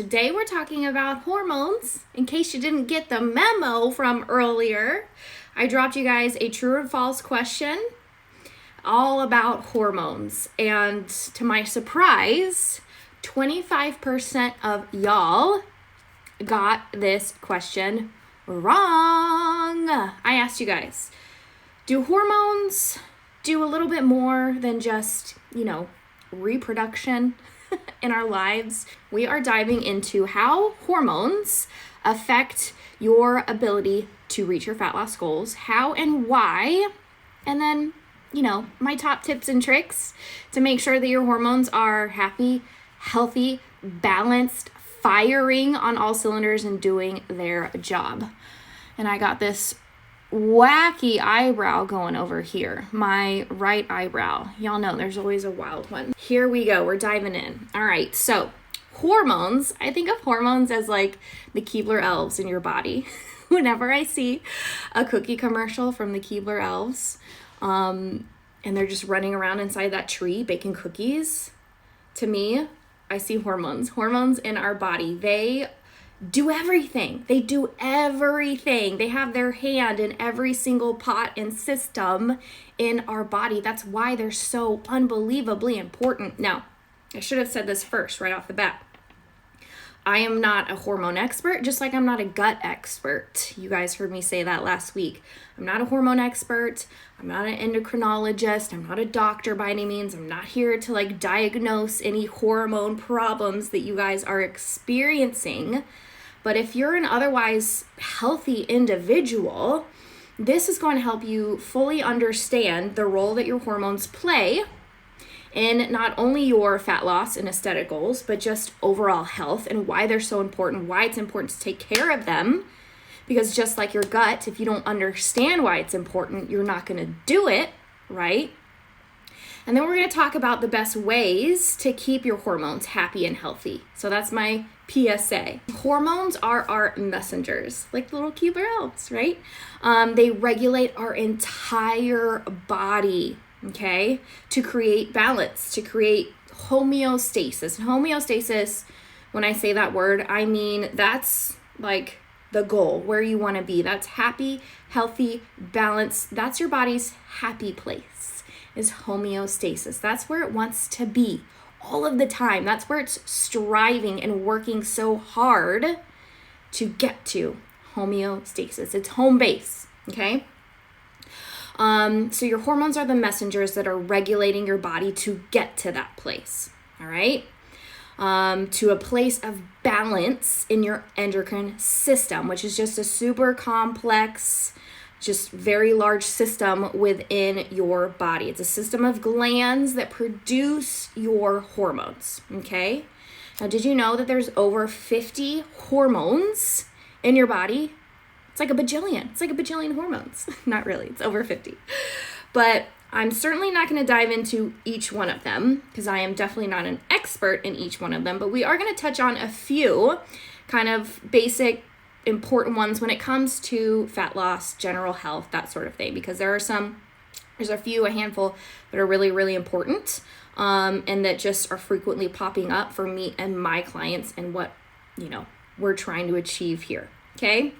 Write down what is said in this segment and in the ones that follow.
Today we're talking about hormones. In case you didn't get the memo from earlier, I dropped you guys a true or false question all about hormones. And to my surprise, 25% of y'all got this question wrong. I asked you guys, do hormones do a little bit more than just, reproduction in our lives? We are diving into how hormones affect your ability to reach your fat loss goals, how and why, and then, my top tips and tricks to make sure that your hormones are happy, healthy, balanced, firing on all cylinders and doing their job. And I got this wacky eyebrow going over here, my right eyebrow. Y'all know there's always a wild one. Here we go, we're diving in. All right, so hormones, I think of hormones as like the Keebler elves in your body. Whenever I see a cookie commercial from the Keebler elves, and they're just running around inside that tree baking cookies, to me, I see hormones in our body. They do everything. They have their hand in every single pot and system in our body. That's why they're so unbelievably important. Now, I should have said this first right off the bat. I am not a hormone expert, just like I'm not a gut expert. You guys heard me say that last week. I'm not a hormone expert. I'm not an endocrinologist. I'm not a doctor by any means. I'm not here to diagnose any hormone problems that you guys are experiencing. But if you're an otherwise healthy individual, this is going to help you fully understand the role that your hormones play in not only your fat loss and aesthetic goals, but just overall health and why they're so important, why it's important to take care of them. Because just like your gut, if you don't understand why it's important, you're not going to do it, right? And then we're going to talk about the best ways to keep your hormones happy and healthy. So that's my PSA. Hormones are our messengers, like little Keebler elves, right? They regulate our entire body, okay? To create balance, to create homeostasis. And homeostasis, when I say that word, I mean that's like the goal, where you want to be. That's happy, healthy, balanced. That's your body's happy place, is homeostasis. That's where it wants to be all of the time. That's where it's striving and working so hard to get to, homeostasis. It's home base, okay? So your hormones are the messengers that are regulating your body to get to that place, all right? To a place of balance in your endocrine system, which is just a super complex, just very large system within your body. It's a system of glands that produce your hormones, okay? Now, did you know that there's over 50 hormones in your body? It's like a bajillion. It's like a bajillion hormones. Not really, it's over 50. But I'm certainly not going to dive into each one of them because I am definitely not an expert in each one of them, but we are going to touch on a few kind of basic important ones when it comes to fat loss, general health, that sort of thing, because there's a handful that are really, really important, and that just are frequently popping up for me and my clients and what, we're trying to achieve here. Okay.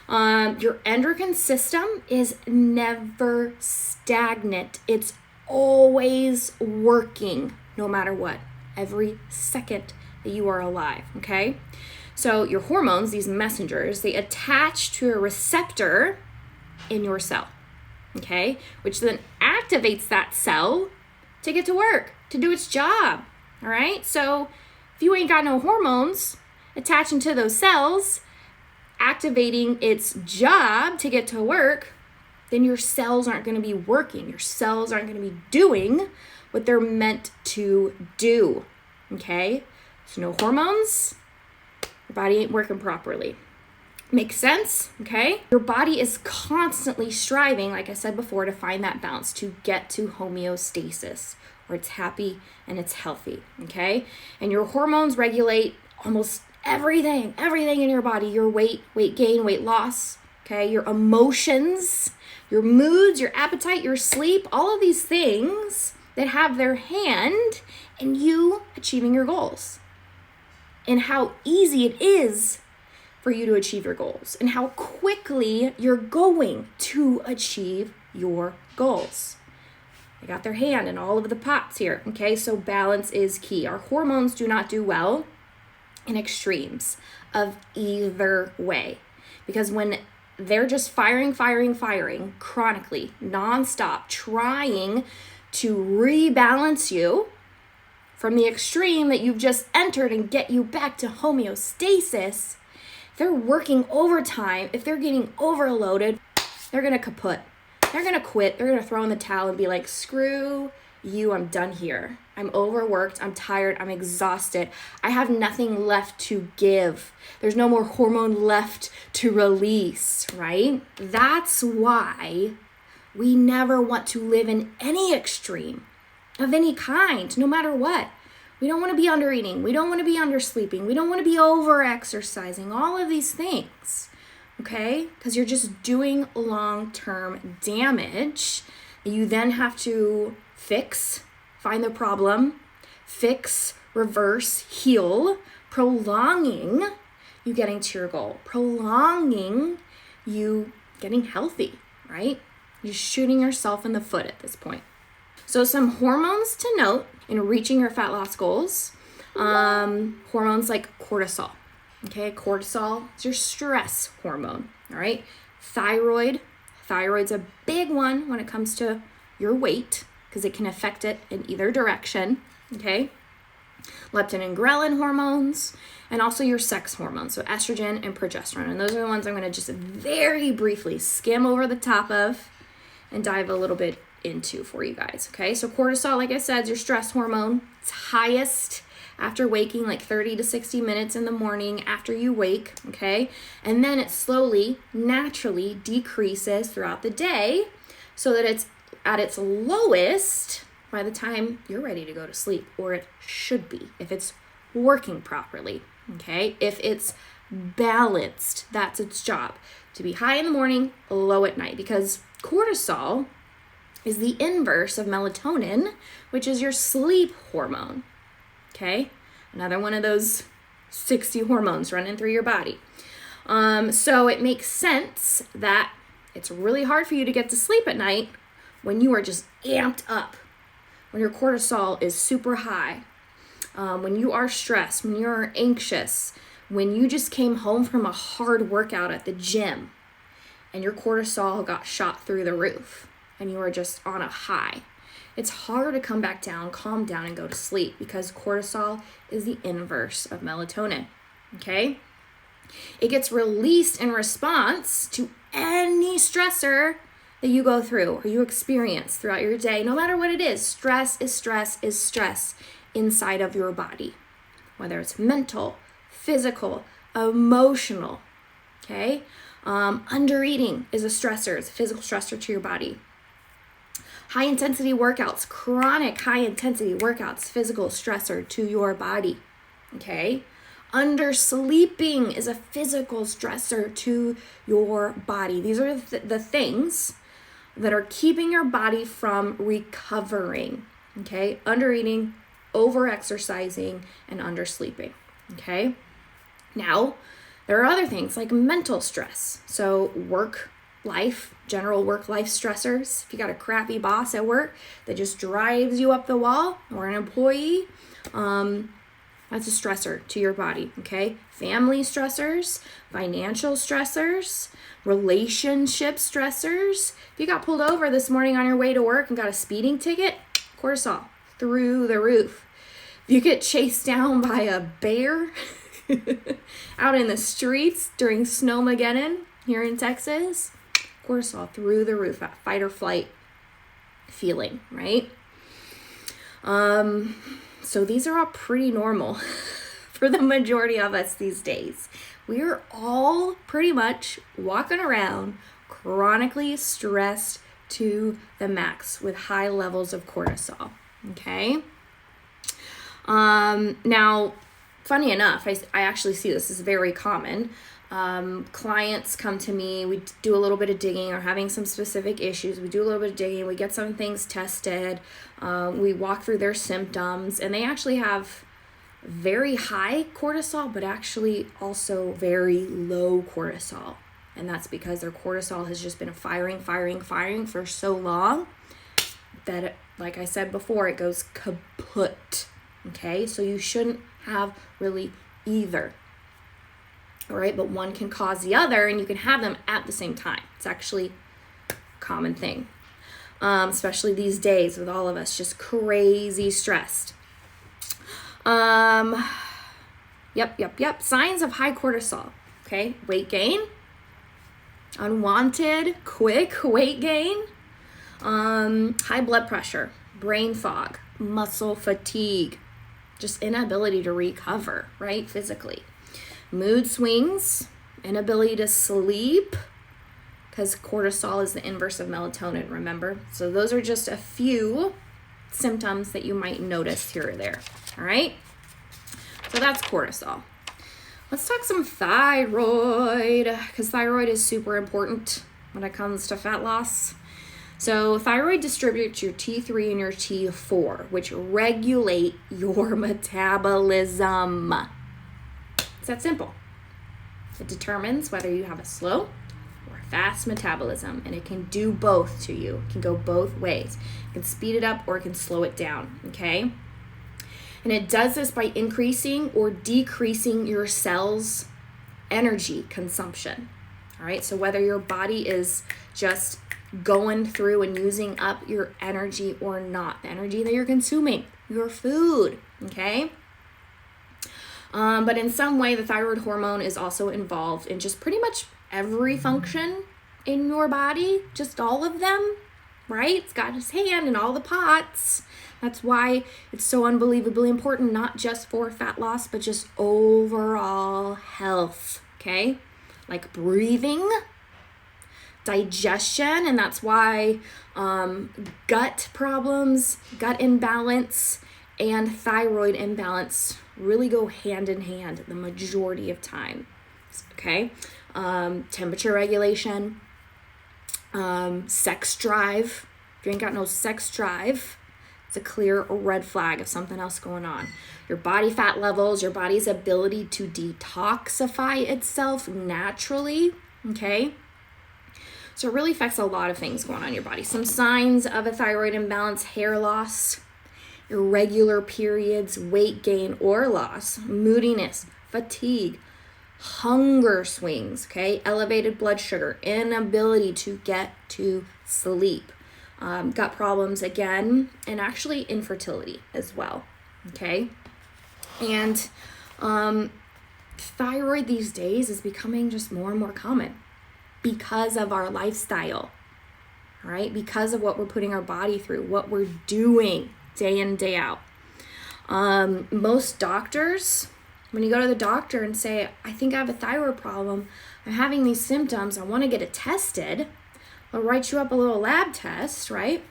Your endocrine system is never stagnant. It's always working no matter what, every second that you are alive. Okay. So your hormones, these messengers, they attach to a receptor in your cell, okay? Which then activates that cell to get to work, to do its job, all right? So if you ain't got no hormones attaching to those cells, activating its job to get to work, then your cells aren't going to be working. Your cells aren't going to be doing what they're meant to do, okay? So no hormones, your body ain't working properly. Makes sense, okay? Your body is constantly striving, like I said before, to find that balance, to get to homeostasis, where it's happy and it's healthy, okay? And your hormones regulate almost everything in your body, your weight gain, weight loss, okay? Your emotions, your moods, your appetite, your sleep, all of these things that have their hand in you achieving your goals. in how easy it is for you to achieve your goals and how quickly you're going to achieve your goals. They got their hand in all of the pots here, okay? So balance is key. Our hormones do not do well in extremes of either way, because when they're just firing chronically, nonstop, trying to rebalance you from the extreme that you've just entered and get you back to homeostasis, they're working overtime. If they're getting overloaded, they're gonna kaput. They're gonna quit. They're gonna throw in the towel and be like, screw you, I'm done here. I'm overworked, I'm tired, I'm exhausted. I have nothing left to give. There's no more hormone left to release, right? That's why we never want to live in any extreme of any kind, no matter what. We don't want to be under eating. We don't want to be under sleeping. We don't want to be over exercising, all of these things. Okay? Because you're just doing long-term damage. You then have to fix, find the problem, fix, reverse, heal, prolonging you getting to your goal, prolonging you getting healthy, right? You're shooting yourself in the foot at this point. So some hormones to note in reaching your fat loss goals, hormones like cortisol. Okay, cortisol is your stress hormone, all right? Thyroid's a big one when it comes to your weight because it can affect it in either direction, okay? Leptin and ghrelin hormones, and also your sex hormones, so estrogen and progesterone. And those are the ones I'm going to just very briefly skim over the top of and dive a little bit into for you guys, okay? So cortisol, like I said, is your stress hormone. It's highest after waking, like 30 to 60 minutes in the morning after you wake, okay? And then it slowly, naturally decreases throughout the day so that it's at its lowest by the time you're ready to go to sleep, or it should be, if it's working properly, okay? If it's balanced, that's its job, to be high in the morning, low at night, because cortisol is the inverse of melatonin, which is your sleep hormone, okay? Another one of those 60 hormones running through your body. So it makes sense that it's really hard for you to get to sleep at night when you are just amped up, when your cortisol is super high, when you are stressed, when you're anxious, when you just came home from a hard workout at the gym and your cortisol got shot through the roof and you are just on a high. It's hard to come back down, calm down, and go to sleep because cortisol is the inverse of melatonin, okay? It gets released in response to any stressor that you go through or you experience throughout your day. No matter what it is, stress is stress inside of your body, whether it's mental, physical, emotional, okay? Undereating is a stressor. It's a physical stressor to your body. High intensity workouts, chronic high intensity workouts, physical stressor to your body, okay? Undersleeping is a physical stressor to your body. These are the things that are keeping your body from recovering, okay? Undereating, over-exercising, and undersleeping, okay? Now, there are other things like mental stress. So general work-life stressors. If you got a crappy boss at work that just drives you up the wall, or an employee, that's a stressor to your body, okay? Family stressors, financial stressors, relationship stressors. If you got pulled over this morning on your way to work and got a speeding ticket, cortisol through the roof. If you get chased down by a bear out in the streets during Snowmageddon here in Texas, cortisol through the roof, that fight or flight feeling, right? So these are all pretty normal for the majority of us these days. We're all pretty much walking around chronically stressed to the max with high levels of cortisol, okay? Now, funny enough, I actually see this is very common. Clients come to me, we do a little bit of digging or having some specific issues. We do a little bit of digging, we get some things tested, we walk through their symptoms, and they actually have very high cortisol, but actually also very low cortisol. And that's because their cortisol has just been firing for so long that, like I said before, it goes kaput. Okay, so you shouldn't have really either. All right, but one can cause the other, and you can have them at the same time. It's actually a common thing, especially these days with all of us just crazy stressed. Yep. Signs of high cortisol. Okay, weight gain, unwanted, quick weight gain, high blood pressure, brain fog, muscle fatigue, just inability to recover, right, physically. Mood swings, inability to sleep, because cortisol is the inverse of melatonin, remember? So those are just a few symptoms that you might notice here or there, all right? So that's cortisol. Let's talk some thyroid, because thyroid is super important when it comes to fat loss. So thyroid distributes your T3 and your T4, which regulate your metabolism. It's that simple. It determines whether you have a slow or fast metabolism, and it can do both to you. It can go both ways. It can speed it up or it can slow it down, okay? And it does this by increasing or decreasing your cells' energy consumption. All right, so whether your body is just going through and using up your energy or not, the energy that you're consuming, your food, okay? But in some way, the thyroid hormone is also involved in just pretty much every function in your body, just all of them, right? It's got its hand in all the pots. That's why it's so unbelievably important, not just for fat loss, but just overall health, okay? Like breathing, digestion, and that's why gut problems, gut imbalance, and thyroid imbalance really go hand in hand the majority of time, okay? Temperature regulation, sex drive. If you ain't got no sex drive, it's a clear red flag of something else going on. Your body fat levels, your body's ability to detoxify itself naturally, okay? So it really affects a lot of things going on in your body. Some signs of a thyroid imbalance: hair loss, irregular periods, weight gain or loss, moodiness, fatigue, hunger swings, okay? Elevated blood sugar, inability to get to sleep, gut problems again, and actually infertility as well, okay? And thyroid these days is becoming just more and more common because of our lifestyle, all right? Because of what we're putting our body through, what we're doing day in, day out. Most doctors, when you go to the doctor and say, I think I have a thyroid problem, I'm having these symptoms, I want to get it tested, they'll write you up a little lab test, right?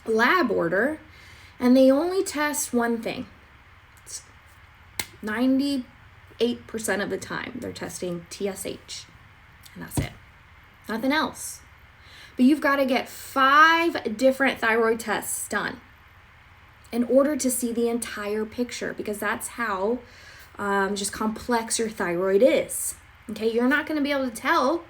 Lab order, and they only test one thing. It's 98% of the time, they're testing TSH, and that's it. Nothing else. But you've got to get 5 different thyroid tests done in order to see the entire picture, because that's how just complex your thyroid is. Okay, you're not going to be able to tell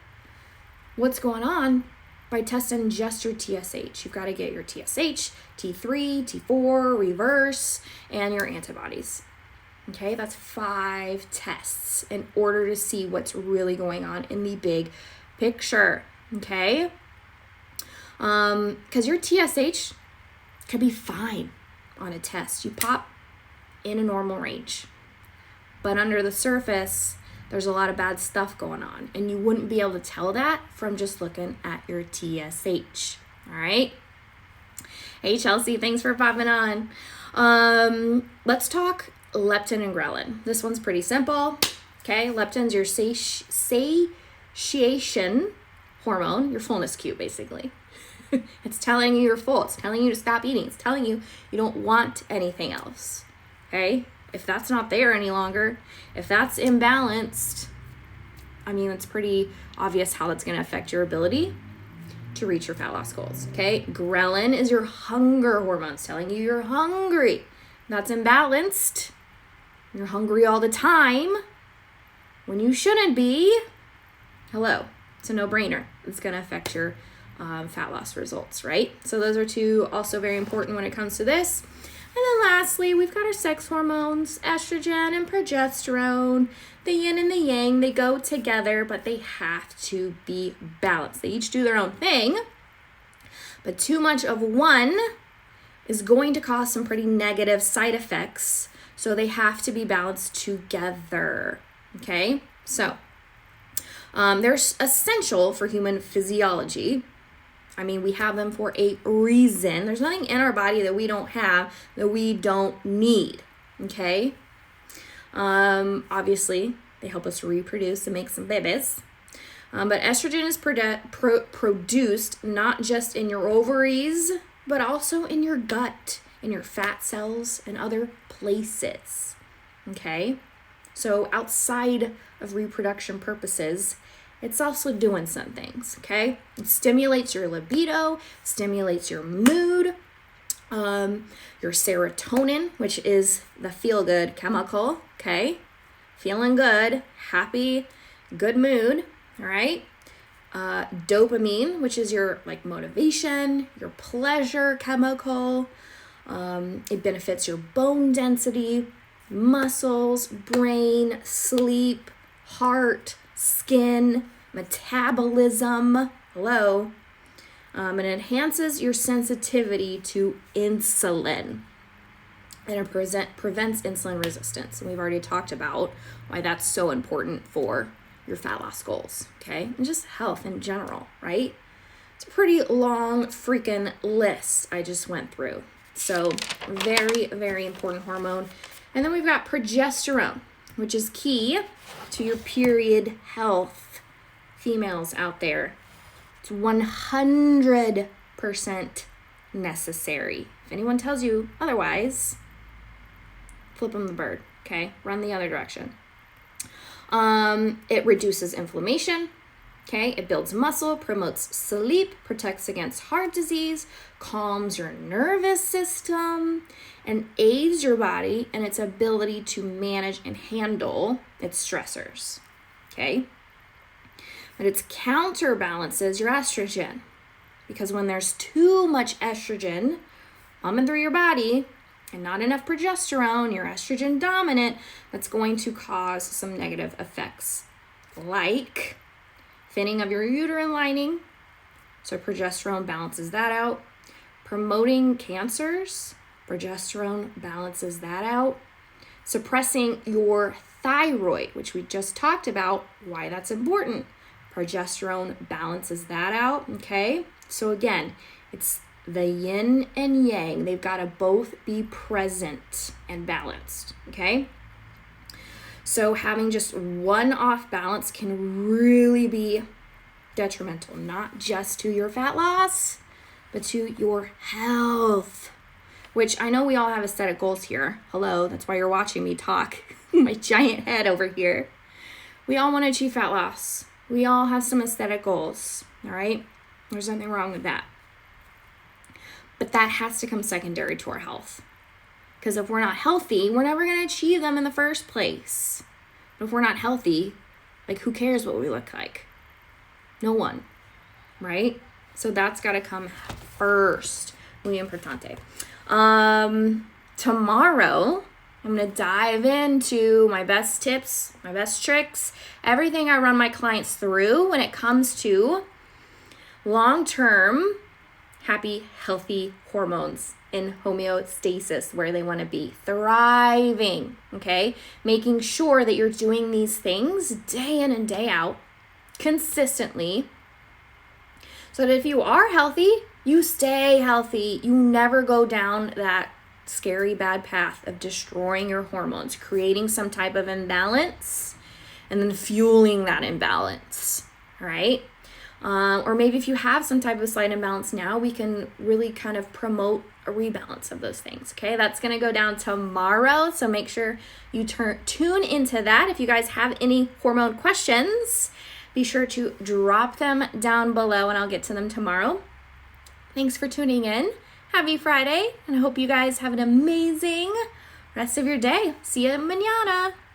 what's going on by testing just your TSH. You've got to get your TSH, T3, T4, reverse, and your antibodies. Okay, that's 5 tests in order to see what's really going on in the big picture. Okay, because your TSH could be fine on a test. You pop in a normal range, but under the surface there's a lot of bad stuff going on, and you wouldn't be able to tell that from just looking at your TSH. All right. Hey Chelsea, thanks for popping on. Let's talk leptin and ghrelin. This one's pretty simple. Okay, leptin's your satiation hormone, your fullness cue basically. It's telling you you're full. It's telling you to stop eating. It's telling you you don't want anything else. Okay? If that's not there any longer, if that's imbalanced, I mean, it's pretty obvious how that's going to affect your ability to reach your fat loss goals. Okay? Ghrelin is your hunger hormone. It's telling you you're hungry. That's imbalanced. you're hungry all the time when you shouldn't be, hello, it's a no-brainer. It's going to affect your fat loss results, right? So those are two also very important when it comes to this. And then lastly, we've got our sex hormones, estrogen and progesterone. The yin and the yang, they go together, but they have to be balanced. They each do their own thing, but too much of one is going to cause some pretty negative side effects. So they have to be balanced together, okay? So they're essential for human physiology. I mean, we have them for a reason. There's nothing in our body that we don't have that we don't need, okay? Obviously, they help us reproduce and make some babies. But estrogen is produced not just in your ovaries, but also in your gut, in your fat cells, and other places, okay? So outside of reproduction purposes, it's also doing some things, okay? It stimulates your libido, stimulates your mood, your serotonin, which is the feel-good chemical, okay? Feeling good, happy, good mood, all right? Dopamine, which is your motivation, your pleasure chemical. It benefits your bone density, muscles, brain, sleep, heart, skin, metabolism, hello. It enhances your sensitivity to insulin. And it prevents insulin resistance. And we've already talked about why that's so important for your fat loss goals, okay? And just health in general, right? It's a pretty long freaking list I just went through. So very, very important hormone. And then we've got progesterone, which is key to your period health. Females out there, it's 100% necessary. If anyone tells you otherwise, flip them the bird, okay? Run the other direction. It reduces inflammation, okay? It builds muscle, promotes sleep, protects against heart disease, calms your nervous system, and aids your body in its ability to manage and handle its stressors, okay? But it counterbalances your estrogen, because when there's too much estrogen pumping through your body and not enough progesterone, you're estrogen dominant, that's going to cause some negative effects like thinning of your uterine lining. So progesterone balances that out. Promoting cancers, progesterone balances that out. Suppressing your thyroid, which we just talked about, why that's important. Progesterone balances that out, okay? So again, it's the yin and yang. They've got to both be present and balanced, okay? So having just one off balance can really be detrimental, not just to your fat loss, but to your health, which I know we all have aesthetic goals here. Hello, that's why you're watching me talk. My giant head over here. We all want to achieve fat loss. We all have some aesthetic goals, all right? There's nothing wrong with that. But that has to come secondary to our health. Because if we're not healthy, we're never going to achieve them in the first place. But if we're not healthy, who cares what we look like? No one, right? So that's got to come first. Muy importante. Tomorrow, I'm going to dive into my best tips, my best tricks, everything I run my clients through when it comes to long-term, happy, healthy hormones in homeostasis, where they want to be thriving, okay? Making sure that you're doing these things day in and day out, consistently, so that if you are healthy, you stay healthy. You never go down that scary bad path of destroying your hormones, creating some type of imbalance, and then fueling that imbalance, right? Or maybe if you have some type of slight imbalance now, we can really kind of promote a rebalance of those things, okay? That's going to go down tomorrow, so make sure you tune into that. If you guys have any hormone questions, be sure to drop them down below and I'll get to them tomorrow. Thanks for tuning in. Happy Friday, and I hope you guys have an amazing rest of your day. See you mañana.